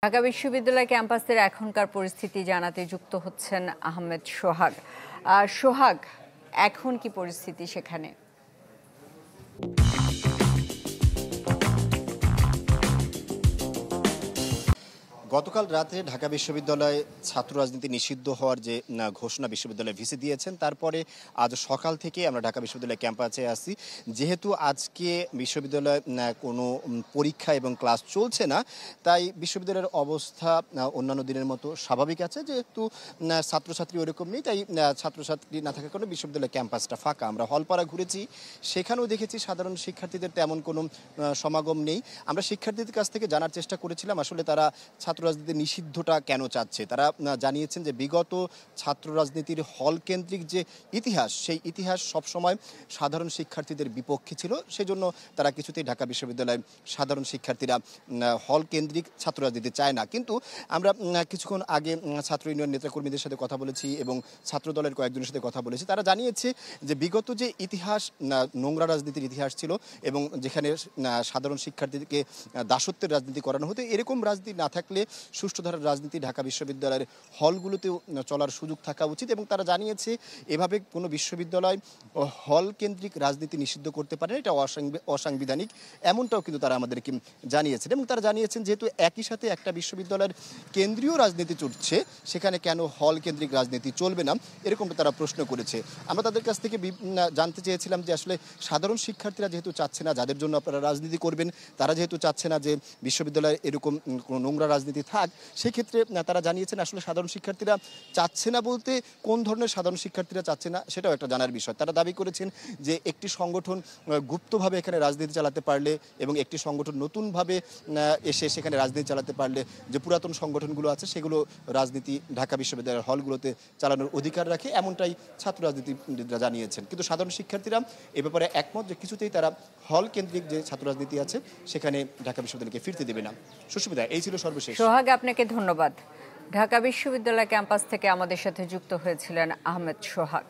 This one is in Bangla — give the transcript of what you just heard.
ঢাকা বিশ্ববিদ্যালয় ক্যাম্পাসের এখনকার পরিস্থিতি জানাতে যুক্ত হচ্ছেন আহমেদ সোহাগ। সোহাগ, এখন কি পরিস্থিতি সেখানে? গতকাল রাতে ঢাকা বিশ্ববিদ্যালয়ে ছাত্র রাজনীতি নিষিদ্ধ হওয়ার যে ঘোষণা বিশ্ববিদ্যালয় ভিসি দিয়েছেন, তারপরে আজ সকাল থেকে আমরা ঢাকা বিশ্ববিদ্যালয় ক্যাম্পাসে আসি। যেহেতু আজকে বিশ্ববিদ্যালয়ে কোনো পরীক্ষা এবং ক্লাস চলছে না, তাই বিশ্ববিদ্যালয়ের অবস্থা অন্যান্য দিনের মতো স্বাভাবিক আছে। যেহেতু ছাত্রছাত্রী ওরকম নেই, তাই ছাত্রছাত্রী না থাকার কারণে বিশ্ববিদ্যালয় ক্যাম্পাসটা ফাঁকা। আমরা হলপাড়া ঘুরেছি, সেখানেও দেখেছি সাধারণ শিক্ষার্থীদের তেমন কোনো সমাগম নেই। আমরা শিক্ষার্থীদের কাছ থেকে জানার চেষ্টা করেছিলাম আসলে তারা ছাত্র রাজনীতির নিষিদ্ধটা কেন চাচ্ছে। তারা জানিয়েছেন যে বিগত ছাত্র রাজনীতির হল কেন্দ্রিক যে ইতিহাস, সেই ইতিহাস সবসময় সাধারণ শিক্ষার্থীদের বিপক্ষে ছিল। সেজন্য তারা কিছুতেই ঢাকা বিশ্ববিদ্যালয়ের সাধারণ শিক্ষার্থীরা হল কেন্দ্রিক ছাত্র রাজনীতি চায় না। কিন্তু আমরা কিছুক্ষণ আগে ছাত্র ইউনিয়ন নেতাকর্মীদের সাথে কথা বলেছি এবং ছাত্র দলের কয়েকজনের সাথে কথা বলেছি। তারা জানিয়েছে যে বিগত যে ইতিহাস, নোংরা রাজনীতির ইতিহাস ছিল এবং যেখানে সাধারণ শিক্ষার্থীদেরকে দাসত্বের রাজনীতি করানো হতো, এরকম রাজনীতি না থাকলে সুষ্ঠু ধারার রাজনীতি ঢাকা বিশ্ববিদ্যালয়ের হলগুলোতেও চলার সুযোগ থাকা উচিত। এবং তারা জানিয়েছে এভাবে কোনো বিশ্ববিদ্যালয় হল কেন্দ্রিক রাজনীতি নিষিদ্ধ করতে পারে না, এটা অসাংবিধানিক, এমনটাও কিন্তু তারা আমাদেরকে জানিয়েছেন। এবং তারা জানিয়েছেন যেহেতু একই সাথে একটা বিশ্ববিদ্যালয়ের কেন্দ্রীয় রাজনীতি চলছে, সেখানে কেন হল কেন্দ্রিক রাজনীতি চলবে না, এরকমটা তারা প্রশ্ন করেছে। আমরা তাদের কাছ থেকে জানতে চেয়েছিলাম যে আসলে সাধারণ শিক্ষার্থীরা যেহেতু চাচ্ছে না যাদের জন্য আপনারা রাজনীতি করবেন, তারা যেহেতু চাচ্ছে না যে বিশ্ববিদ্যালয়ে এরকম কোনো নোংরা রাজনীতি থাক, সেক্ষেত্রে তারা জানিয়েছেন আসলে সাধারণ শিক্ষার্থীরা চাচ্ছে না বলতে কোন ধরনের সাধারণ শিক্ষার্থীরা চাচ্ছে না সেটাও একটা জানার বিষয়। তারা দাবি করেছেন যে একটি সংগঠন গুপ্তভাবে এখানে রাজনীতি চালাতে পারলে এবং একটি সংগঠন নতুনভাবে এসে সেখানে রাজনীতি চালাতে পারলে যে পুরাতন সংগঠনগুলো আছে সেগুলো রাজনীতি ঢাকা বিশ্ববিদ্যালয়ের হলগুলোতে চালানোর অধিকার রাখে, এমনটাই ছাত্র রাজনীতিবিদরা জানিয়েছেন। কিন্তু সাধারণ শিক্ষার্থীরা এ ব্যাপারে একমত যে কিছুতেই তারা হল কেন্দ্রিক যে ছাত্র রাজনীতি আছে সেখানে ঢাকা বিশ্ববিদ্যালয়কে ফিরতে দেবে না। সুস্মিতা, এই ছিল সর্বশেষ। সোহাগ, আপনাকে ধন্যবাদ। ঢাকা বিশ্ববিদ্যালয় ক্যাম্পাস থেকে আমাদের সাথে যুক্ত হয়েছিলেন আহমেদ সোহাগ।